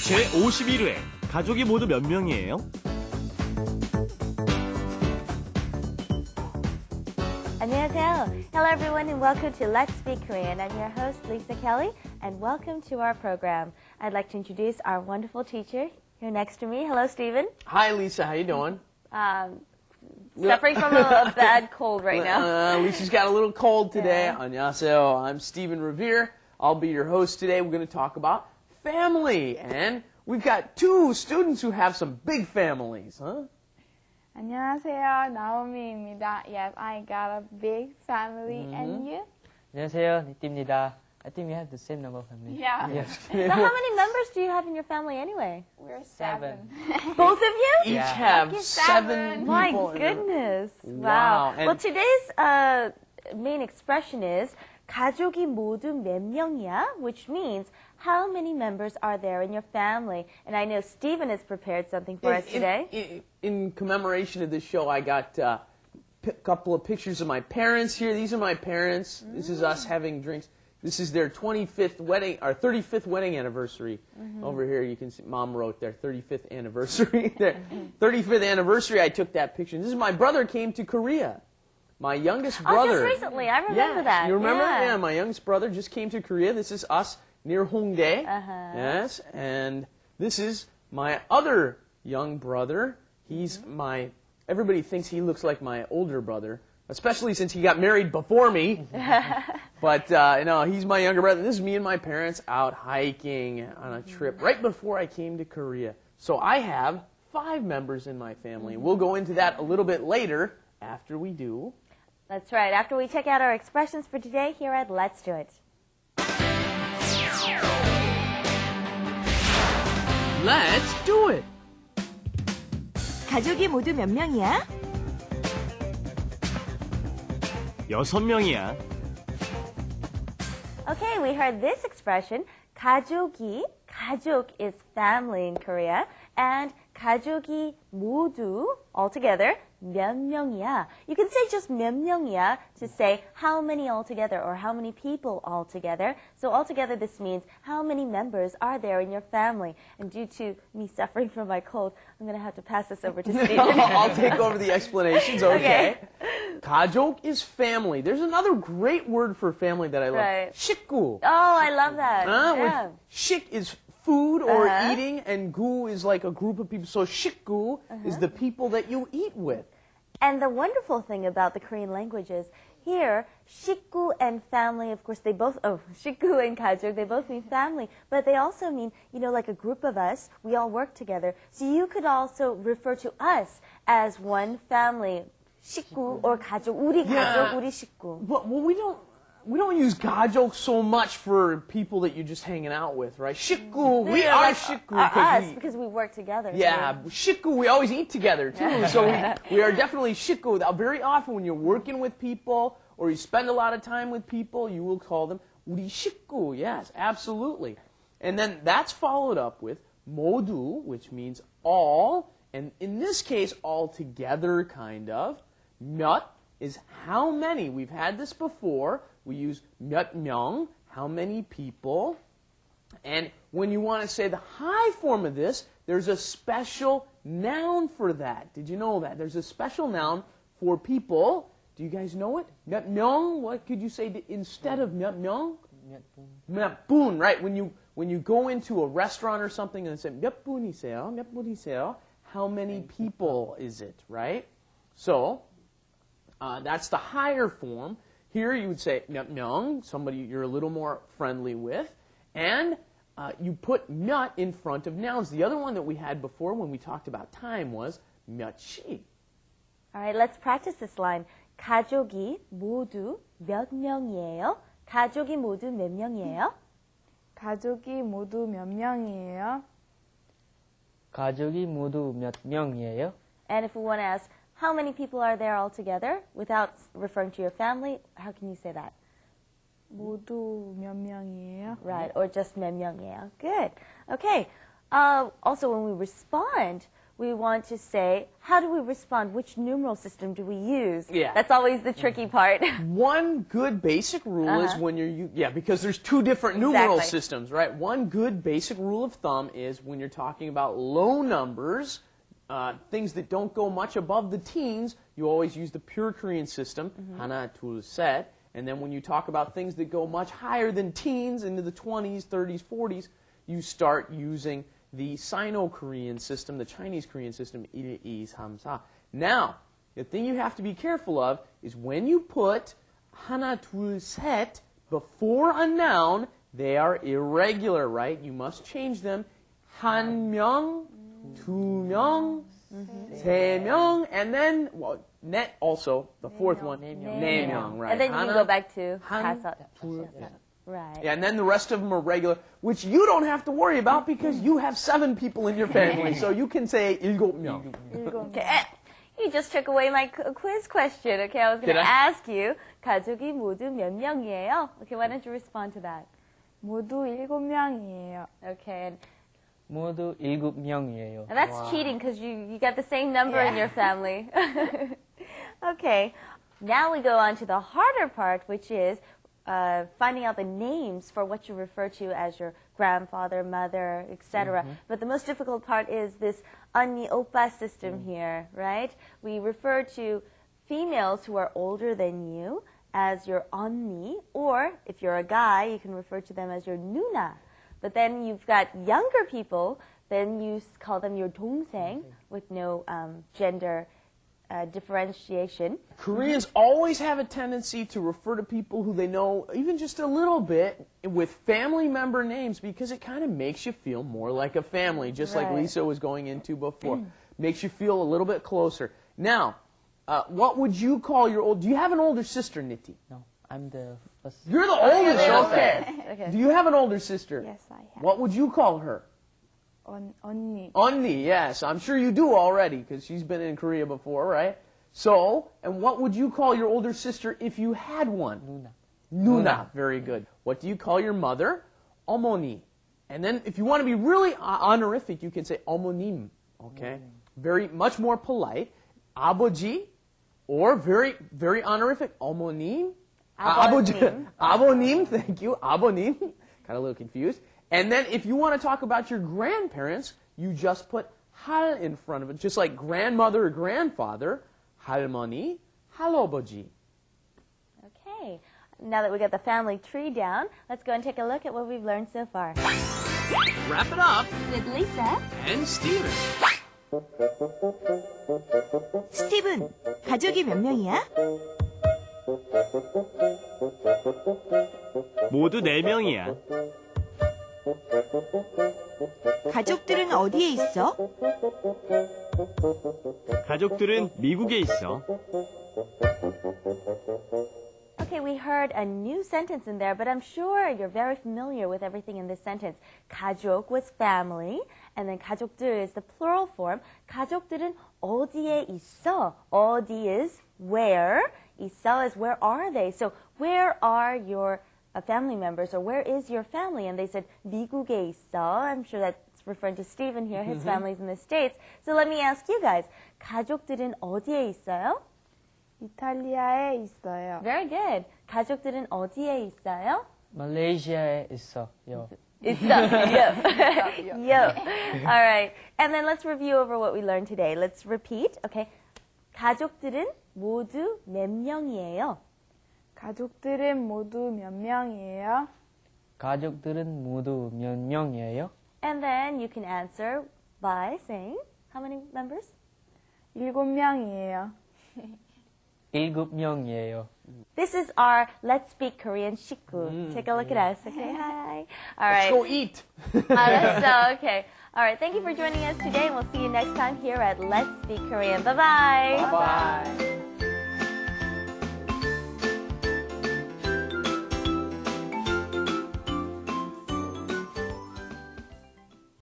제51회 가족이 모두 몇 명이에요? 안녕하세요. Hello everyone and welcome to Let's Speak Korean. I'm your host Lisa Kelley and welcome to our program. I'd like to introduce our wonderful teacher here next to me. Hello, Stephen. Hi, Lisa. How you doing? Suffering from a bad cold right now. Lisa's got a little cold today. Yeah. 안녕하세요. I'm Stephen Revere. I'll be your host today. We're going to talk about family. And we've got two students who have some big families, huh? 안녕하세요, 나오미입니다. Yes, I got a big family, and you? 안녕하세요, 니띠입니다. I think we have the same number of family. Yeah. Yes. So how many members do you have in your family anyway? We're seven. Both of you? Each Yeah. have Lucky seven seven. people. My in their- goodness. Wow. Well, And- today's main expression is 가족이 모두 몇 명이야? Which means how many members are there in your family? And I know Stephen has prepared something for us today. In commemoration of this show, I got a couple of pictures of my parents here. These are my parents. This is us having drinks. This is their 25th wedding, or 35th wedding anniversary. Over here, you can see, Mom wrote their 35th anniversary. Their 35th anniversary, I took that picture. This is my brother came to Korea. My youngest brother. Oh, just recently. I remember that. You remember? Yeah. Yeah, my youngest brother just came to Korea. This is us near Hongdae. Yes, and this is my other young brother. He's everybody thinks he looks like my older brother, especially since he got married before me. But no, he's my younger brother. This is me and my parents out hiking on a trip right before I came to Korea. So I have 5 members in my family. We'll go into that a little bit later after we do. That's right. After we check out our expressions for today here at Let's Do It. Let's do it. 가족이 모두 몇 명이야? 6명이야. Okay, we heard this expression. 가족이, 가족 is family in Korea, and 가족이 모두, altogether, 몇 명이야. You can say just 몇 명이야 to say how many altogether or how many people altogether. So altogether this means how many members are there in your family. And due to me suffering from my cold, I'm going to have to pass this over to Stephen. I'll take over the explanations, okay? Okay. 가족 is family. There's another great word for family that I love. Right. 식구. Oh, I love that. Yeah. Yeah. Shik is food or Uh-huh. eating, and gu is like a group of people. So 식구 is the people that you eat with. And the wonderful thing about the Korean language is here, 식구 and family, of course, they both, 식구 and 가족, they both mean family, but they also mean, like a group of us, we all work together. So you could also refer to us as one family, 식구 or 가족, 우리 가족, 우리 식구. Well, we don't use 가족 so much for people that you're just hanging out with, right? 식구, we Yeah, are like, 식구. us, because we work together. Yeah, 식구, we always eat together too. So we are definitely 식구. Now, very often when you're working with people or you spend a lot of time with people, you will call them 우리 식구. Yes, absolutely. And then that's followed up with 모두, which means all, and in this case, all together, kind of. 몇 is how many. We've had this before. We use 몇 명, how many people. And when you want to say the high form of this, there's a special noun for that. Did you know that? There's a special noun for people. Do you guys know it? 몇 명? What could you say instead of 몇 명? 몇 분, right? When you go into a restaurant or something and say 몇 분이세요? 몇 분이세요? How many people is it, right? So that's the higher form. Here you would say 몇 명, somebody you're a little more friendly with, and you put 몇 in front of nouns. The other one that we had before when we talked about time was 몇시. All right, let's practice this line. 가족이 모두 몇 명이에요? 가족이 모두 몇 명이에요? 가족이 모두 몇 명이에요? 가족이 모두 몇 명이에요? And if we want to ask, how many people are there all together? Without referring to your family, how can you say that? 모두 몇 명이에요? Right, or just 몇 명이에요. Good. Okay. Also, when we respond, we want to say, how do we respond? Which numeral system do we use? Yeah. That's always the tricky part. One good basic rule is when because there's two different numeral Exactly. systems, right? One good basic rule of thumb is when you're talking about low numbers, things that don't go much above the teens, you always use the pure Korean system, 하나, 둘, 셋. And then when you talk about things that go much higher than teens, into the 20s, 30s, 40s, you start using the Sino-Korean system, the Chinese Korean system, 1, 2, 3, 4. Now, the thing you have to be careful of is when you put 하나, 둘, 셋 before a noun, they are irregular, right? You must change them. 한 명, 두 명, 세 명, and then, net also, the fourth one, 네 명, right? And then you can go back to 한, 다섯. 둘, Right. Yeah, and then the rest of them are regular, which you don't have to worry about because you have 7 people in your family, so you can say 일곱 명. Okay. You just took away my quiz question. Okay, I was going Did to I? ask you, 가족이 모두 몇 명이에요? Okay, why don't you respond to that? 모두 7명이에요. Okay, and 모두 7명이에요. that's cheating because you got the same number in your family. Okay, now we go on to the harder part, which is finding out the names for what you refer to as your grandfather, mother, etc. But the most difficult part is this 언니, 오빠 system here, right? We refer to females who are older than you as your 언니, or if you're a guy, you can refer to them as your 누나. But then you've got younger people, then you call them your 동생 with no gender differentiation. Koreans always have a tendency to refer to people who they know even just a little bit with family member names because it kind of makes you feel more like a family, just like Right. Lisa was going into before. Makes you feel a little bit closer. Now, what would you call your do you have an older sister, Niti? No, I'm the first. You're the oldest, okay. Okay. Do you have an older sister? Yes, I have. What would you call her? 언니. 언니, yes. I'm sure you do already because she's been in Korea before, right? So, and what would you call your older sister if you had one? 누나. Nuna. Very good. What do you call your mother? 어머니. And then if you want to be really honorific, you can say 어머님. Okay? Very, much more polite. 아버지. Or very, very honorific. 어머님. 아버님. 아버님. Thank you. 아버님. Got a little confused. And then if you want to talk about your grandparents, you just put 할 in front of it. Just like grandmother or grandfather. 할머니. 할아버지. Okay. Now that we got the family tree down, let's go and take a look at what we've learned so far. Wrap it up. With Lisa. And Steven. 스티븐, 가족이 몇 명이야? 모두 4명이야. 가족들은 어디에 있어? 가족들은 미국에 있어. Okay, we heard a new sentence in there, but I'm sure you're very familiar with everything in this sentence. 가족 was family, and then 가족들 is the plural form. 가족들은 어디에 있어? 어디 is where. 있어 is where are they? So where are your family members, or where is your family? And they said 미국에 있어. I'm sure that's referring to Stephen here. His family's in the States. So let me ask you guys. 가족들은 어디에 있어요? 이탈리아에 있어요. Very good. 가족들은 어디에 있어요? 말레이시아에 있어요. 있어. Yo. All right. And then let's review over what we learned today. Let's repeat. Okay. 가족들은 모두 몇 명이에요? 가족들은 모두 몇 명이에요? 가족들은 모두 몇 명이에요? And then you can answer by saying how many members? 7명이에요. 7명이에요. This is our Let's Speak Korean 식구. Take a look at us. Okay. Hi. All right. Let's go eat. Okay. All right. Thank you for joining us today, and we'll see you next time here at Let's Speak Korean. Bye-bye. Bye.